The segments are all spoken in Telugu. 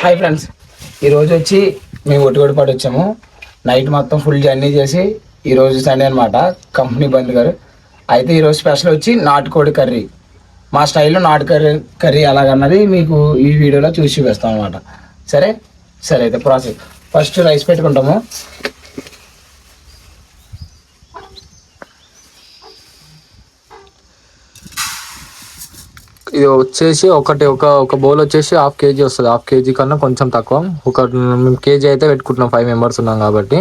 హాయ్ ఫ్రెండ్స్, ఈరోజు వచ్చి మేము ఒట్టుగొడిపాటు వచ్చాము. నైట్ మొత్తం ఫుల్ జర్నీ చేసి ఈరోజు సండే అనమాట, కంపెనీ బంద్ గారు. అయితే ఈరోజు స్పెషల్ వచ్చి నాటుకోడి కర్రీ. మా స్టైల్లో కర్రీ ఎలాగన్నది మీకు ఈ వీడియోలో చూసి చూపిస్తాం అనమాట. సరే సరే అయితే ప్రాసెస్ ఫస్ట్ రైస్ పెట్టుకుంటాము. ఇది వచ్చేసి ఒక బౌల్ వచ్చేసి 1/2 kg వస్తుంది. 1/2 kg కన్నా కొంచెం తక్కువ. మేము కేజీ అయితే పెట్టుకుంటున్నాం, 5 members ఉన్నాం కాబట్టి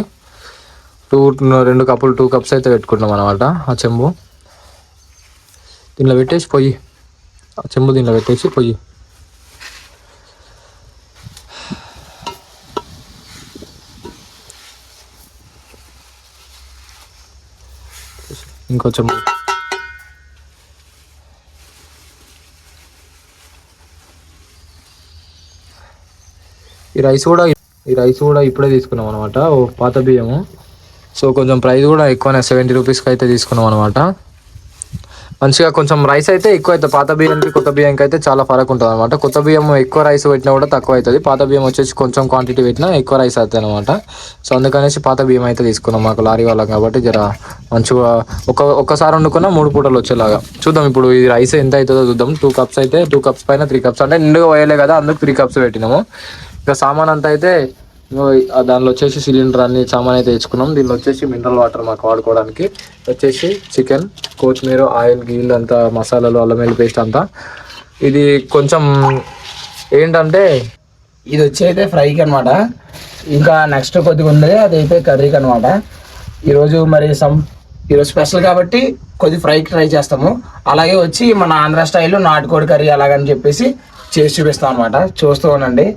2 కప్పులు 2 cups అయితే పెట్టుకుంటున్నాం అనమాట. ఆ చెంబు దీనిలో పెట్టేసి పొయ్యి, ఆ చెంబు దీనిలో పెట్టేసి పొయ్యి. ఇంకో చెంబు, ఈ రైస్ కూడా ఇప్పుడే తీసుకున్నాం అనమాట, పాత బియ్యము. సో కొంచెం ప్రైస్ కూడా ఎక్కువనే, 70 రూపీస్కి అయితే తీసుకున్నాం అనమాట. మంచిగా కొంచెం రైస్ అయితే ఎక్కువ అవుతుంది. పాత బియ్యానికి కొత్త బియ్యంకి అయితే చాలా ఫరక్ ఉంటుంది అనమాట. కొత్త బియ్యం ఎక్కువ రైస్ పెట్టినా కూడా తక్కువ అవుతుంది. పాత బియ్యం వచ్చేసి కొంచెం క్వాంటిటీ పెట్టినా ఎక్కువ రైస్ అవుతుంది అనమాట. సో అందుకనేసి పాత బియ్యం అయితే తీసుకున్నాం, మాకు లారీ వాళ్ళం కాబట్టి జర మంచిగా ఒక్కసారి వండుకున్నా 3 పూటలు వచ్చేలాగా చూద్దాం. ఇప్పుడు ఈ రైస్ ఎంత అవుతుందో చూద్దాం. 2 cups అయితే 2 cups పైన 3 cups అంటే నిండుగా పోయలే కదా, అందుకు 3 cups పెట్టినాము. ఇంకా సామాన్ అంతా అయితే దానిలో వచ్చేసి సిలిండర్ అన్ని సామాన్ అయితే తెచ్చుకున్నాం. దీనిలో వచ్చేసి మినరల్ వాటర్ మాకు వాడుకోవడానికి, వచ్చేసి చికెన్, కొత్తిమీర, ఆయిల్, గీల్ అంతా, మసాలాలు, అల్లం వెల్లుల్లి పేస్ట్ అంతా. ఇది కొంచెం ఏంటంటే ఇది వచ్చి అయితే ఫ్రైకి అనమాట. ఇంకా నెక్స్ట్ కొద్దిగా ఉంది, అది అయితే కర్రీకి అనమాట. ఈరోజు ఈరోజు స్పెషల్ కాబట్టి కొద్ది ఫ్రైకి ట్రై చేస్తాము. అలాగే వచ్చి మన ఆంధ్ర స్టైల్లో నాటుకోడి కర్రీ అలాగని చెప్పేసి చేసి చూపిస్తాం అనమాట. చూస్తూ ఉండండి.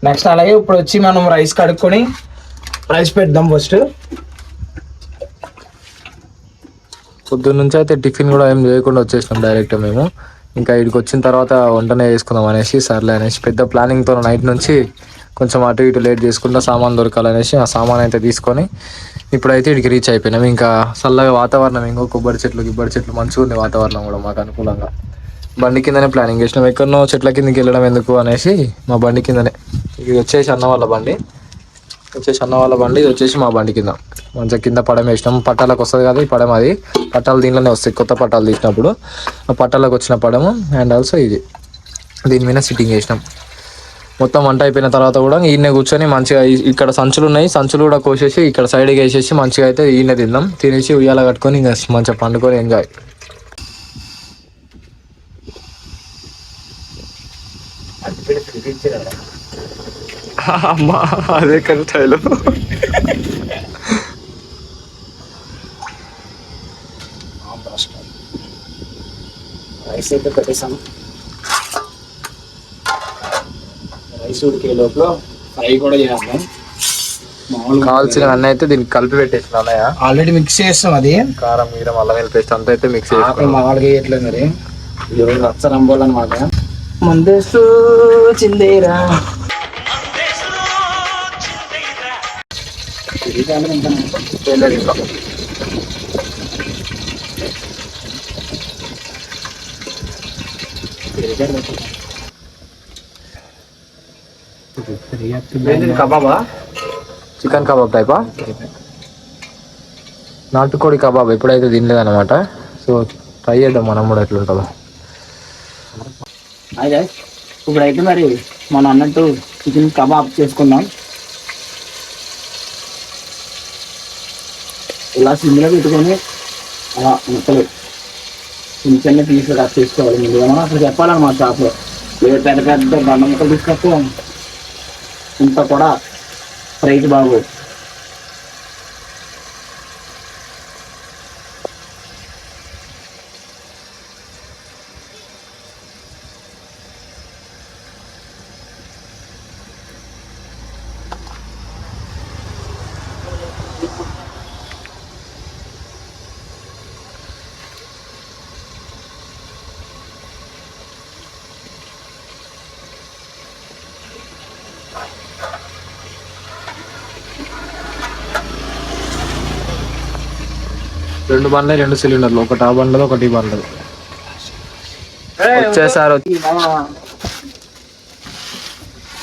నెక్స్ట్ అలాగే ఇప్పుడు వచ్చి మనం రైస్ కడుక్కొని రైస్ పెడదాం. ఫస్ట్ పొద్దున్న నుంచి అయితే టిఫిన్ కూడా ఏం చేయకుండా వచ్చేసినాం డైరెక్ట్ మేము. ఇంకా ఇక్కడికి వచ్చిన తర్వాత వంటనే వేసుకుందాం అనేసి, సర్లే అనేసి పెద్ద ప్లానింగ్తో నైట్ నుంచి కొంచెం అటు ఇటు లేట్ చేసుకుంటా సామాన్ దొరకాలనేసి ఆ సామాన్ అయితే తీసుకొని ఇప్పుడైతే ఇక్కడికి రీచ్ అయిపోయినాం. ఇంకా చల్లగా వాతావరణం, ఇంకో కొబ్బరి చెట్లు మంచిగా ఉంది వాతావరణం కూడా మాకు అనుకూలంగా. బండి కిందనే ప్లానింగ్ చేసినాం, ఎక్కడనో చెట్ల కిందకి వెళ్ళడం ఎందుకు అనేసి మా బండి కిందనే. ఇది వచ్చేసి అన్న వాళ్ళ బండి, ఇది వచ్చేసి మా బండి కింద మంచిగా కింద పడమ వేసినాం. పట్టాలకు వస్తుంది కదా ఈ పడమ, అది పట్టాలు దీనిలోనే వస్తాయి. కొత్త పట్టాలు తీసినప్పుడు ఆ పట్టాలకు వచ్చిన పడము అండ్ ఆల్సో ఇది దీని మీద సిట్టింగ్ చేసినాం. మొత్తం వంట అయిపోయిన తర్వాత కూడా ఈయన కూర్చొని మంచిగా, ఇక్కడ సంచులు ఉన్నాయి, సంచులు కూడా కోసేసి ఇక్కడ సైడ్కి వేసేసి మంచిగా అయితే ఈయన తిందాం. తినేసి ఉయ్యాల కట్టుకొని ఇంకా మంచిగా పండుకొని ఎంజాయ్. అమ్మా అదే కదా స్టైల్. రైస్ అయితే పెట్టేసాము. రైస్ ఉడికే లోపల ఫ్రై కూడా చేద్దాం. కావాల్సిన అన్నీ అయితే దీనికి కలిపి పెట్టేసిన అన్నయ్య, ఆల్రెడీ మిక్స్ చేస్తాం. అది కారం, గీరం, అల్లం వెల్లుల్లి పేస్ట్ అంతా అయితే మిక్స్ చేసి మామూలుగా వేయట్లేదు. మరి ఈరోజు రచ్చరంబోలు అనమాట. ముందేస్తూ చిందేరా కబాబా, చికెన్ కబాబ్ టైపా, నాటుకోడి కబాబ్ ఎప్పుడైతే తినలేదన్నమాట. సో ట్రై చేద్దాం మనం కూడా ఎట్లుంటుందో. అదే ఇప్పుడైతే మరి మనం అన్నట్టు చికెన్ కబాబ్ చేసుకుందాం. ఇలా సిమ్లో పెట్టుకొని అలా ముక్కలు చిన్న చిన్న పీసులు కట్ చేసుకోవాలి. ముందుగా మనం అసలు చెప్పాలన్నమాట, షాప్లో పెద్ద పెద్ద బండ ముక్కలు తీసుకొస్తే ఇంత కూడా ఫ్రైకి బాగోదు. 2 బండ్లే 2 సిలిండర్లు, ఒకటి ఆ బండ్లది ఒకటి ఈ బండ్లది వచ్చేసారు.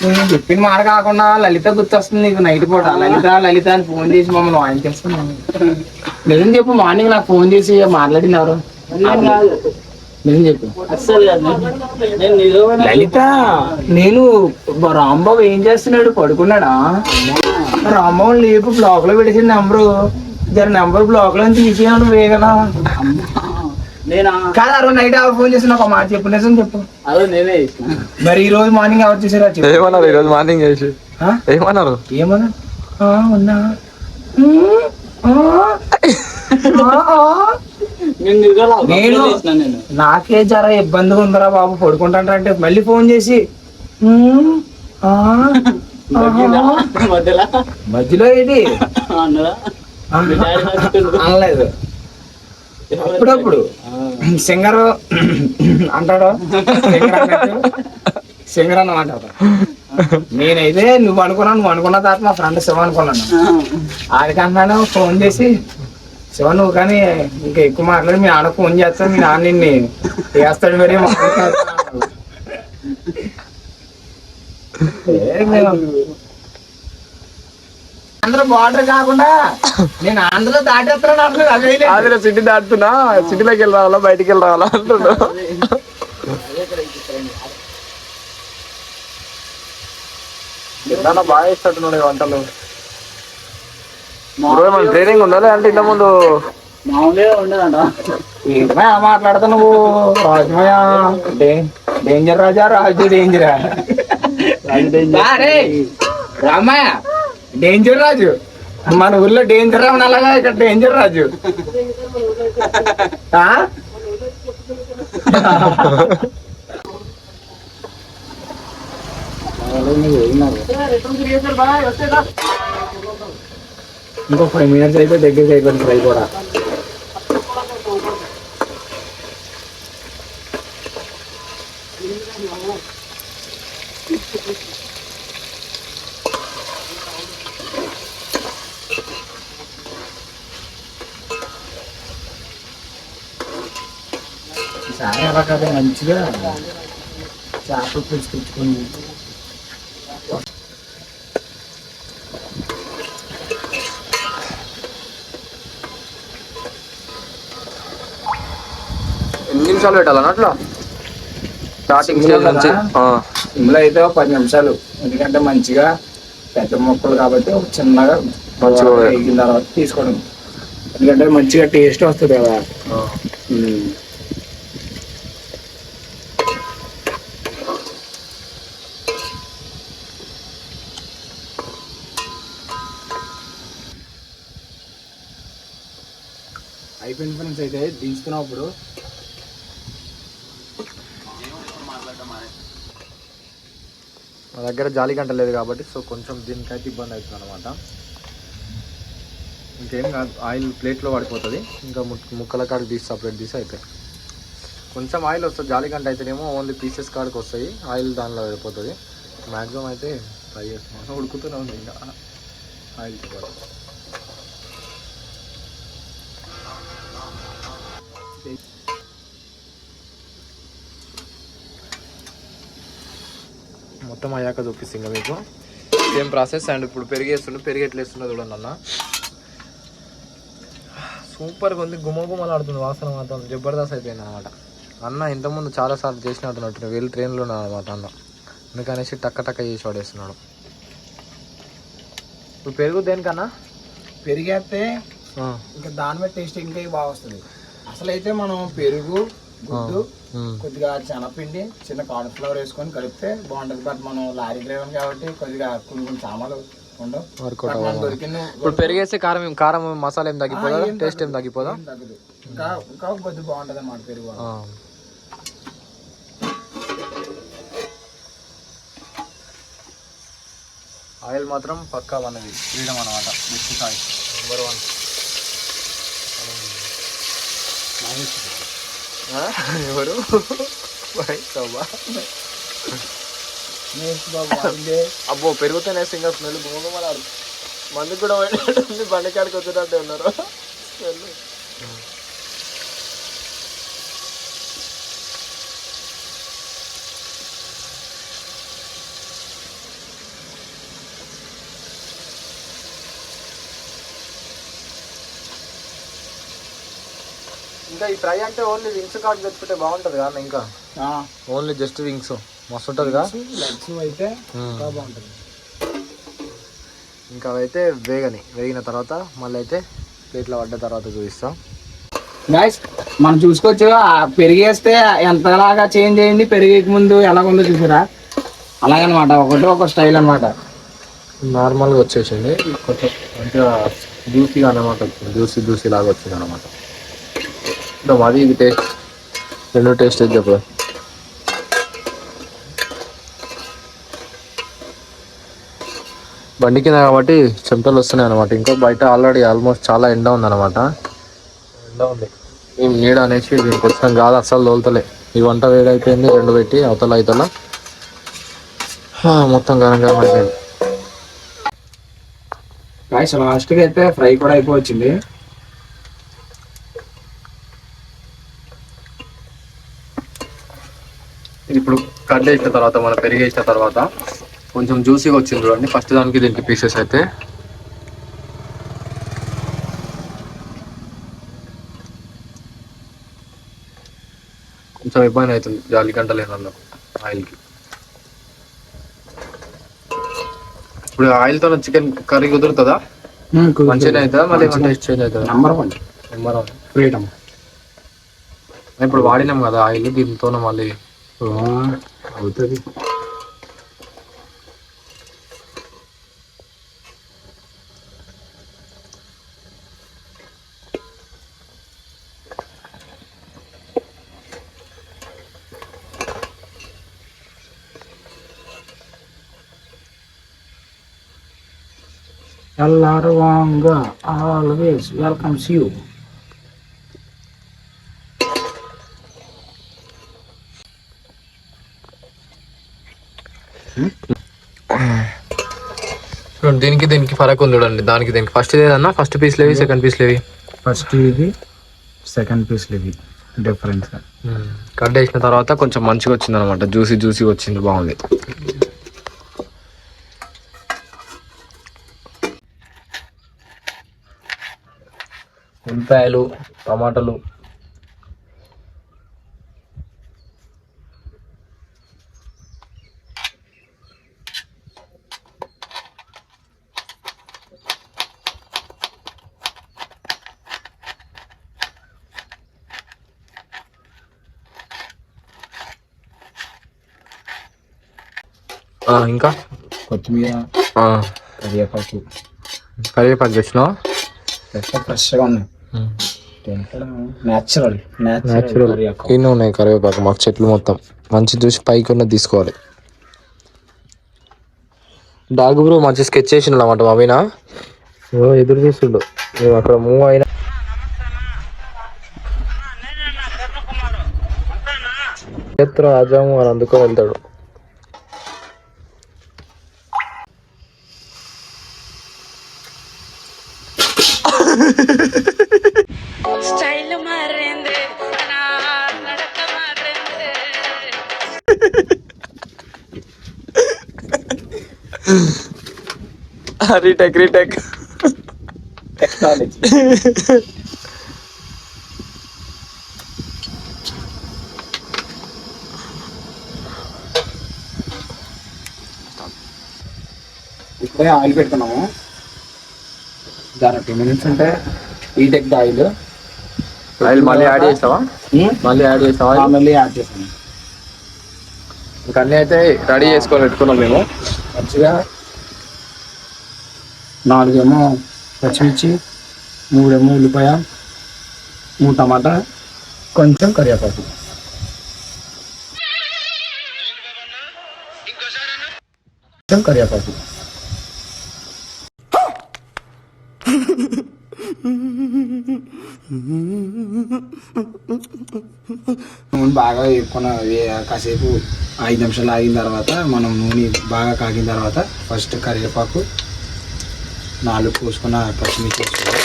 నేను చెప్పిన మాట కాకుండా లలిత గుర్తొస్తుంది నీకు నైట్ పూట. లలిత అని ఫోన్ చేసి మమ్మల్ని వాయించేస్తున్నాను. నిజం చెప్పు, మార్నింగ్ నాకు ఫోన్ చేసి మాట్లాడింది ఎవరు? నిజం చెప్పు. లలిత, నేను రాంబాబు ఏం చేస్తున్నాడు? పడుకున్నాడా? రాంబాబు లేపు బ్లాక్ లో పెట్టేసిన నెంబరు, నెంబర్ బ్లాక్ లో తీసేయాలి వేగనా? కాదు, ఆ రోజు నైట్ ఎవరు ఫోన్ చేసి నాకు మాట చెప్పు, నిజం చెప్పు. అదే నేనే. మరి ఈ రోజు మార్నింగ్ ఎవరు చేశారు? ఏమన్నారు ఈ రోజు మార్నింగ్ చేసి? ఏమన్నారు? ఉన్నా నేను నాకే జర ఇబ్బందిగా ఉందరా బాబు పడుకుంటానంటే మళ్ళీ ఫోన్ చేసి మధ్యలో ఏంటి అనలేదు. అప్పుడప్పుడు సింగర్ అంటాడు, సింగర్ అన్నమాట. నేనైతే నువ్వు అనుకున్న తర్వాత మా ఫ్రెండ్ శివ అనుకున్నాను. ఆడికన్నాను ఫోన్ చేసి, శివ నువ్వు కానీ ఇంకా ఎక్కువ మాట్లాడి మీ నాన్న ఫోన్ చేస్తాను, మీ నాన్న నిన్ను వేస్తాడు మరి. ఆంధ్ర బార్డర్ కాకుండా నేను ఆంధ్రలో దాటేస్తున్నాను. ఆంధ్ర సిటీ దాటుతున్నా, సిటీలోకి వెళ్ళి రావాలా బయటికి వెళ్ళి రావాలా అంటున్నా. బాగా ఇస్తున్నాడు వంటలు. ట్రైనింగ్ ఉందా అంటే ఇంత ముందు మామూలుగా ఉండదంట. ఏమయ్యా మాట్లాడతా నువ్వు? రాజమయ్య డేంజర్ రాజా, రాజు డేంజరా? రామయ్య డేంజర్ రాజు. మన ఊర్లో డేంజర్ రావణ, అలాగా ఇక్కడ డేంజర్ రాజు. ఇంకో 5 minutes అయితే దగ్గరికి అయిపోయింది ఫ్రై కూడా. ఈసారి ఎలా కదా మంచిగా చేపలు పులుసుకొచ్చుకొని ఎన్ని నిమిషాలు పెట్టాలన్నా అట్లా స్టార్టింగ్ నుంచి? సిమ్లో అయితే 10 నిమిషాలు. ఎందుకంటే మంచిగా పెద్ద మొక్కలు కాబట్టి చిన్నగా మంచిగా వేగిన తర్వాత తీసుకోవడం, ఎందుకంటే మంచిగా టేస్ట్ వస్తుంది కదా. అయిపోయిన ఫ్రెండ్స్ అయితే దించుతున్నప్పుడు మా దగ్గర జాలి గంట లేదు కాబట్టి సో కొంచెం దీనికైతే ఇబ్బంది అవుతుంది అనమాట. ఇంకేం కాదు, ఆయిల్ ప్లేట్లో పడిపోతుంది. ఇంకా ముక్కల కాడికి తీసి సపరేట్ తీసి అయిపోయి కొంచెం ఆయిల్ వస్తుంది. జాలి గంట అయితేనేమో ఓన్లీ పీసెస్ కాడికి వస్తాయి, ఆయిల్ దానిలో పడిపోతుంది. మ్యాక్సిమం అయితే ఫ్రై చేస్తున్నాను, ఉడుకుతూనే ఉంది ఇంకా ఆయిల్ మొత్తం అయ్యాక చూపిస్తుంది ఇంకా మీకు సేమ్ ప్రాసెస్. అండ్ ఇప్పుడు పెరిగేస్తుండే, పెరిగి ఎట్లా వేస్తుండే చూడండి అన్న. సూపర్గా ఉంది, గుమగుమలాడుతుంది, వాసన మాత్రం జబర్దస్త్ అయిపోయింది అనమాట. అన్న ఇంతకుముందు చాలాసార్లు చేసినట్టున్నట్టు వెళ్ళి ట్రైన్లో ఉన్నాడు అనమాట అన్న, అందుకనేసి టక్క టక్క చేసి వాడేస్తున్నాడు. ఇప్పుడు పెరుగు దేనికన్నా? పెరిగేస్తే ఇంకా దాని మీద టేస్ట్ ఇంకా బాగా వస్తుంది. అసలు అయితే మనం పెరుగు, గుడ్డు, కొద్దిగా శనగపిండి, చిన్న కార్న్ఫ్లవర్ వేసుకొని కలిపితే బాగుంటది. బట్ మనం లారీ డ్రైవర్ కాబట్టి కొద్దిగా కొన్ని సామాన్లు ఉండవు. ఇప్పుడు పెరిగేస్తే కారం మసాలా ఏం తగ్గిపోదా? టేస్ట్ ఏం తగ్గిపోదా? తగ్గదు, ఇంకా కొద్దిగా బాగుంటది అన్నమాట పెరుగు. ఆయిల్ మాత్రం పక్కా మనది ఫ్రీడమ్ అనమాట. Best oil number 1. ఎవరు అబ్బో పెరుగుతూనే సింగర్ స్మెల్ గుమగుమలాడు. మంది కూడా పోయినట్టుంది, బండి కాడికి వచ్చేటట్టే ఉన్నారు స్మెల్. ఇంకా ఈ ఫ్రై అంటే ఓన్లీ వింగ్స్ కాట్ తెచ్చుకుంటే బాగుంటుంది కానీ ఇంకా ఓన్లీ జస్ట్ వింగ్స్ మస్తు ఉంటుందిగా. లెగ్స్ అయితే ఇంకా బాగుంటుంది. ఇంకా అవైతే వేగిన తర్వాత మళ్ళీ అయితే ప్లేట్లో పడ్డ తర్వాత చూపిస్తాం. గాయస్ మనం చూసుకోవచ్చు, పెరిగేస్తే ఎంతలాగా చేంజ్ అయింది, పెరిగేక ముందు ఎలాగుందో చూసారా, అలాగనమాట. ఒకటి ఒక స్టైల్ అనమాట. నార్మల్గా వచ్చేసింది, కొంచెం మంచిగా జ్యూసీగా అనమాట, జ్యూసీ లాగా వచ్చింది అనమాట. అది ఇది టేస్ట్, రెండు టేస్ట్ అయితే చెప్పదు. బండి కింద కాబట్టి చెమటలు వస్తున్నాయి అనమాట. ఇంకా బయట ఆల్రెడీ ఆల్మోస్ట్ చాలా ఎండ ఉందన్నమాట. ఎండ ఉంది, మేము నీడ అనేసి దీనికి వచ్చినాం కాదు, అస్సలు తోలుతలే. ఈ వంట వేడైపోయింది, రెండు పెట్టి అవతల మొత్తం గరం గరం అయిపోయింది. గాయస్ లాస్ట్కి అయితే ఫ్రై కూడా అయిపోవచ్చింది. ఇప్పుడు కట్ చేసిన తర్వాత మనం పెరిగేసిన తర్వాత కొంచెం జ్యూసీగా వచ్చింది చూడండి. ఫస్ట్ దానికి దీనికి పీసెస్ అయితే కొంచెం ఇబ్బంది అవుతుంది, జాలి గంట లేదన్న ఆయిల్కి. ఇప్పుడు ఆయిల్తో చికెన్ కర్రీ కుదురుతుందా? మంచిగానే అవుతుందా? మళ్ళీ టేస్ట్ చేంజ్ అవుతుందా? Number one freedom. ఇప్పుడు వాడినాం కదా ఆయిల్, దీంతో మళ్ళీ అవుతుంది. Elarwanga always welcomes you. దీనికి ఫరక్ ఉంది చూడండి. దీనికి ఫస్ట్ ఏదన్నా ఫస్ట్ పీస్ లేవి, సెకండ్ పీస్ లేవి. ఫస్ట్ ఇది, సెకండ్ పీస్ ఇవి డిఫరెన్స్. కట్ చేసిన తర్వాత కొంచెం మంచిగా వచ్చింది అనమాట, జ్యూసీ వచ్చింది, బాగుంది. ఉల్లిపాయలు, టమాటాలు, ఇంకా కొత్తిమీర, కరివేపాకు తెచ్చినావా? ఫ్రెష్గా ఉన్నాయి. న్యాచురల్ ఎన్ని ఉన్నాయి కరివేపాకు, మాకు చెట్లు మొత్తం మంచి చూసి పైకి ఉన్నది తీసుకోవాలి. డాగ్ బ్రో మంచి స్కెచ్ చేసిన అన్నమాట మమ్మీనా, ఎదురు చూస్తుండు. మేము అక్కడ మూవ్ అయినా ఆజాము అని అందుకొని వెళ్తాడు. స్టైల్ మారింది, నా నడక మారింది. Retake technology. ఇప్పుడే ఆయిల్ పెట్టుకున్నాము, దాని 2 minutes ఉంటే ఈ టెక్ ఆయిల్ మళ్ళీ యాడ్ చేస్తావా? మళ్ళీ యాడ్ చేస్తాను. ఇంకా అన్నీ అయితే రెడీ చేసుకొని పెట్టుకున్నాం మేము. మంచిగా 4 ఏమో పచ్చిమిర్చి, 3 ఏమో ఉల్లిపాయ, 3 టమాటా, కొంచెం కరివేపాకు. నూనె బాగా కాసేపు 5 నిమిషాలు ఆగిన తర్వాత, మనం నూనె బాగా కాగిన తర్వాత ఫస్ట్ కరివేపాకు, 4 కోసుకున్న పచ్చిమిర్చి వేసుకోవాలి.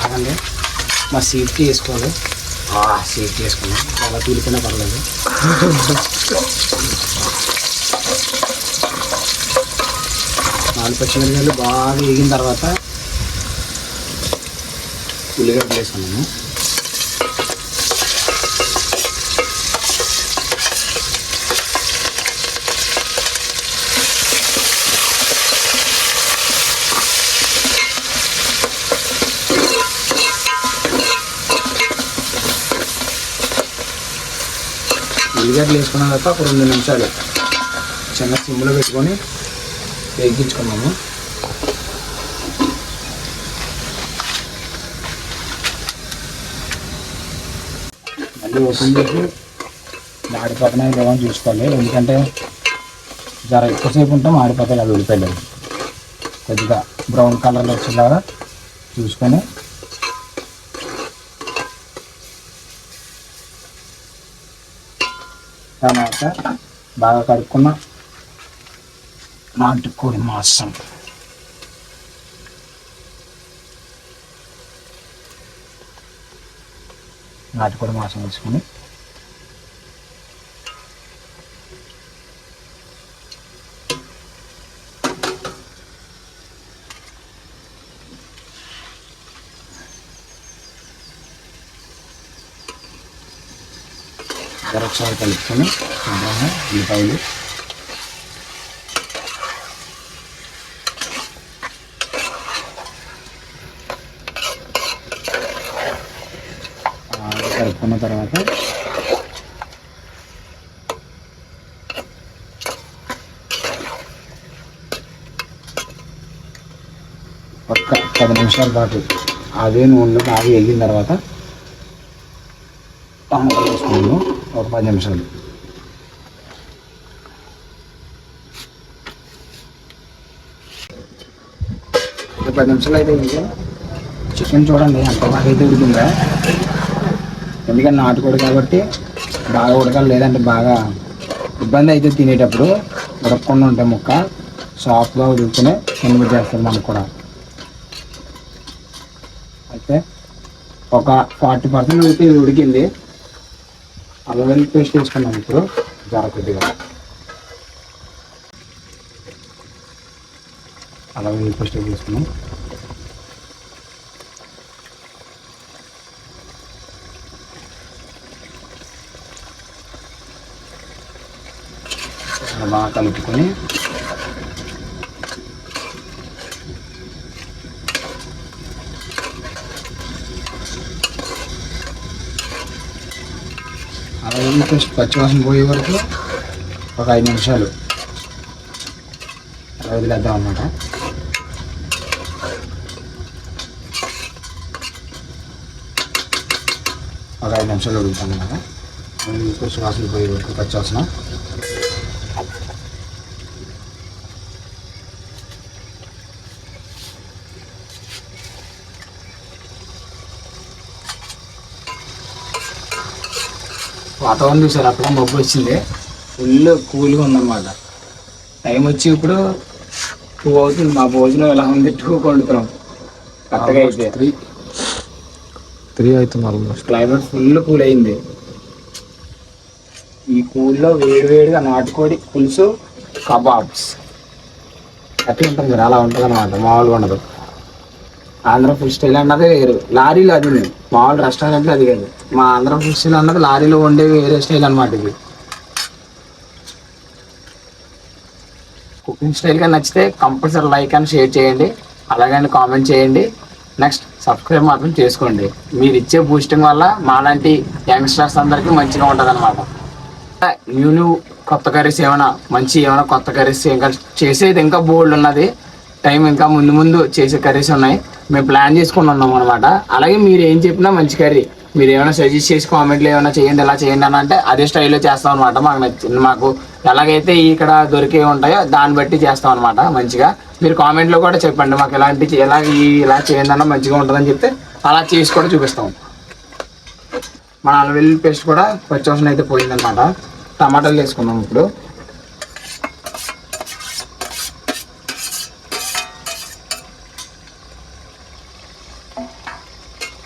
ఆగండి, మా సేఫ్టీ వేసుకోవాలి. సేవ్ చేసుకున్నాం, అలా తీలిపోయినా పర్లేదు. నాలుగు పచ్చిమిరపకాయలు బాగా వేగిన తర్వాత ఉల్లిగడ్డలు వేసుకున్నాము. ఉల్లిగడ్డలు వేసుకున్న తర్వాత ఒక 2 నిమిషాలు చిన్న సిమ్లో పెట్టుకొని వేగించుకున్నాము. మళ్ళీ ఓపెన్ చేసి మాడిపోతున్నాయి లేవని చూసుకోవాలి, ఎందుకంటే జర ఎక్కువసేపు ఉంటే మాడిపోతాయి అవి ఉల్లిపాయలు. కొద్దిగా బ్రౌన్ కలర్లో వచ్చేలాగా చూసుకొని తర్వాత బాగా కడుక్కున్న నాటుకోడి మాంసం వేసుకొని ఒకసారి కలుపుకొని ఉల్లిపాయలు కలుపుకున్న తర్వాత ఒక్క 10 నిమిషాల పాటు అదే నూనెలో బాగా వేగిన తర్వాత టమాటాలు వేసుకున్నాము. ఒక 10 నిమిషాలు. ఒక 10 నిమిషాలు అయితే ఇంకా చికెన్ చూడండి ఎంత బాగా అయితే ఉడికిందా. ఎందుకంటే నాటుకోడి కాబట్టి బాగా ఉడకాలి, లేదంటే బాగా ఇబ్బంది అయితే తినేటప్పుడు. ఉడకకుండా ఉంటే ముక్క సాఫ్ట్గా ఉడికితేనే తినబడి చేస్తుంది మనకు కూడా. అయితే ఒక 40% అయితే ఇది ఉడికింది. అల్లం వెల్లుల్లి పేస్ట్ వేసుకున్నాం ఇప్పుడు కొద్దిగా. అల్లం వెల్లుల్లి పేస్ట్ వేసుకున్నాం. బాగా కలుపుకొని అలా పేస్ట్ పచ్చివాసన పోయే వరకు ఒక 5 నిమిషాలు అలా వదిలేద్దాం అన్నమాట. ఒక 5 నిమిషాలు ఉడుకుతాం అన్నమాట. పేస్ట్ వాసన పోయే వరకు పచ్చివాసన. వాతావరణం చూసారు, అక్కడ మబ్బు వచ్చింది, ఫుల్ కూల్గా ఉందన్నమాట. టైం వచ్చి ఇప్పుడు 2 అవుతుంది. మా భోజనం ఎలా ఉంది 2 వండుతున్నాం కరెక్ట్గా అయితే 3 అవుతుంది ఆల్మోస్ట్. క్లైమేట్ ఫుల్ కూల్ అయింది. ఈ కూల్లో వేడివేడిగా నాటుకోడి పులుసు కబాబ్స్ అట్లా ఉంటుంది కదా, అలా ఉంటుంది అన్నమాట. మామూలుగా ఉండదు. ఆంధ్ర ఫుడ్ స్టైల్ అన్నది వేరు, లారీలో అది మామూలు రెస్టారెంట్లో అది కాదు. మా ఆంధ్ర ఫుడ్ స్టైల్ అన్నది లారీలో వండే వేరే స్టైల్ అనమాట. ఇది కుకింగ్ స్టైల్గా నచ్చితే కంపల్సరీ లైక్ అండ్ షేర్ చేయండి, అలాగే కామెంట్ చేయండి. నెక్స్ట్ సబ్స్క్రైబ్ మాత్రం చేసుకోండి. మీరు ఇచ్చే బూస్టింగ్ వల్ల మాలాంటి యంగ్స్టర్స్ అందరికీ మంచిగా ఉంటుంది అనమాట. న్యూ కొత్త కర్రీస్ ఏమైనా కొత్త కర్రీస్ ఇంకా చేసేది ఇంకా బోల్డ్ ఉన్నది. టైం ఇంకా ముందు చేసే కర్రీస్ ఉన్నాయి, మేము ప్లాన్ చేసుకుని ఉన్నాం అనమాట. అలాగే మీరు ఏం చెప్పినా మంచి కర్రీ మీరు ఏమైనా సజెస్ట్ చేసి కామెంట్లు ఏమైనా చేయండి, ఎలా చేయండి అని అంటే అదే స్టైల్లో చేస్తాం అనమాట. మాకు నచ్చింది, మాకు ఎలాగైతే ఇక్కడ దొరికేవి ఉంటాయో దాన్ని బట్టి చేస్తాం అనమాట. మంచిగా మీరు కామెంట్లో కూడా చెప్పండి, మాకు ఇలా చేయండి అన్న మంచిగా ఉంటుందని చెప్తే అలా చేసి కూడా చూపిస్తాం. మన అల్లం వెల్లుల్లి పేస్ట్ కూడా పచ్చివాసన అయితే పోయిందనమాట. టమాటాలు వేసుకున్నాం ఇప్పుడు.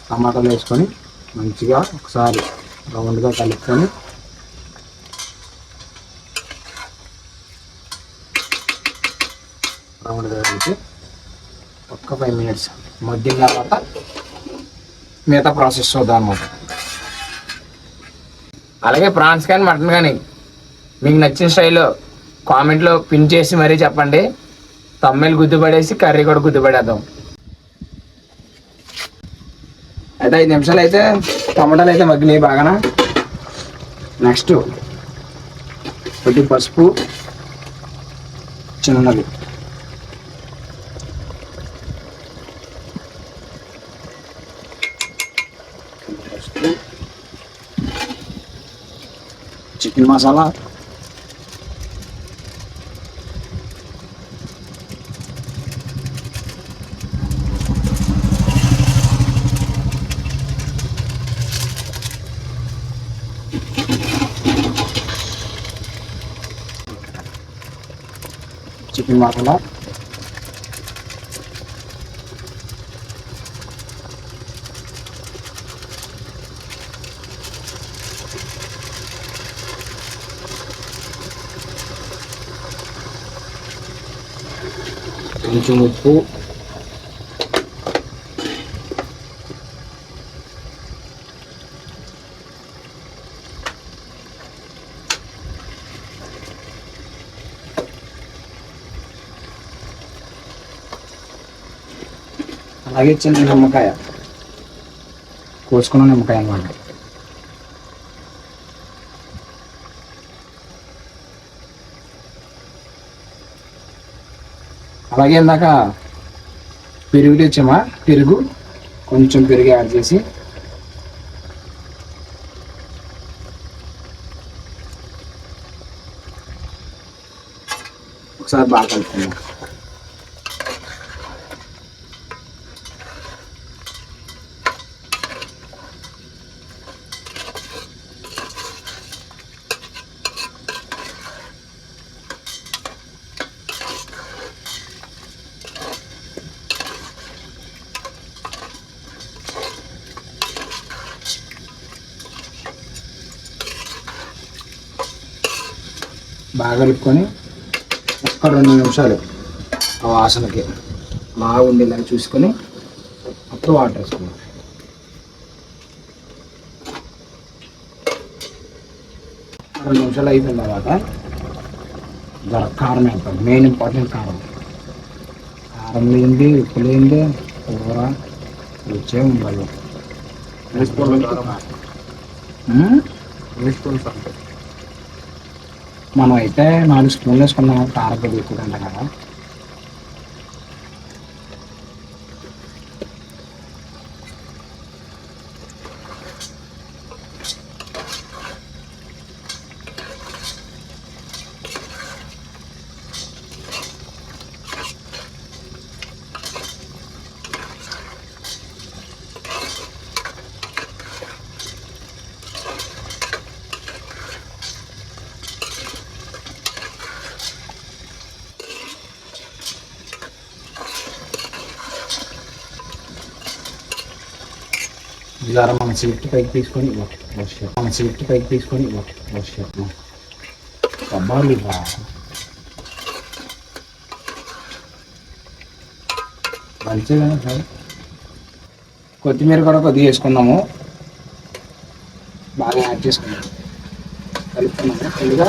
టమాటాలు వేసుకొని మంచిగా ఒకసారి రౌండ్గా కలుపుకొని రౌండ్గా కలిపి ఒక్క 5 minutes మగ్గిన తర్వాత మిగతా ప్రాసెస్ చూద్దాం అనమాట. అలాగే ప్రాన్స్ కానీ మటన్ కానీ మీకు నచ్చిన స్టైల్లో కామెంట్లో పిన్ చేసి మరీ చెప్పండి. తమ్మెలు గుద్దుపడేసి కర్రీ కూడా గుద్దుపడేద్దాం. అయితే 5 నిమిషాలు అయితే టమాటాలు అయితే మగ్గినాయి బాగా. నెక్స్ట్ కొద్ది పసుపు, చిన్నది చికెన్ మసాలా, చికెన్ మసాలా, కొంచెం ఉప్పు, అలాగే చిన్న నిమ్మకాయ, కోసుకున్న నిమ్మకాయ అన్నమాట. అలాగే ఇందాక పెరుగు తెచ్చామా, పెరుగు కొంచెం పెరుగు యాడ్ చేసి ఒకసారి బాగా కలుపుకుందాం. బాగా కలుపుకొని ఒక్క 2 నిమిషాలు ఆ వాసనకి బాగా ఉండేలాగా చూసుకొని అప్పుడు వాటర్ వేసుకున్నాం. రెండు నిమిషాలు అయిపోయిన తర్వాత జర కారం వేస్తాం. మెయిన్ ఇంపార్టెంట్ కారం. కారం లేనిది, ఉప్పు లేనిది కూర రుచే ఉండదు. మనం అయితే 4 స్పూన్లు వేసుకున్నాం. కారం కొద్దిగా ఎక్కువ తింటాం కదా. జర మన సీట్ పైకి తీసుకొని కబ్బాలు మంచిగా సార్. కొత్తిమీర కూడా కొద్దిగా వేసుకున్నాము. బాగా యాడ్ చేసుకున్నాము, కలుపుకున్నాము కొద్దిగా.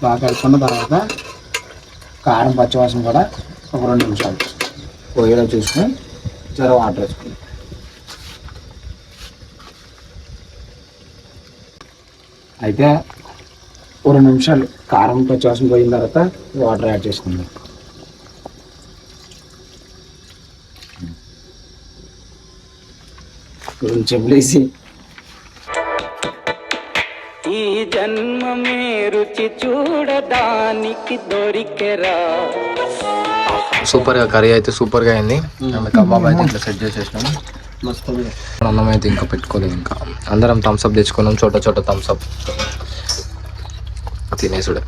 బాగా కలుపుకున్న తర్వాత కారం పచ్చివాసన కూడా ఒక 2 నిమిషాలు పొయ్యిలో చూసుకొని జర వాటర్ వేసుకుని అయితే 2 నిమిషాలు కారం పచ్చివాసన పోయిన తర్వాత వాటర్ యాడ్ చేసుకుందాం. కొంచెం వేసి ఈ జన్మ మే రుచి చూడడానికి దొరికెరా. సూపర్గా కర్రీ అయితే సూపర్గా అయింది. కబాబ్ అయితే ఇట్లా సెట్ చేసేసినాము. అన్నం అయితే ఇంకా పెట్టుకోలేదు. ఇంకా అందరం థమ్స్అప్ తెచ్చుకున్నాం, చోట చోట థమ్స్అప్ తినేసుడే.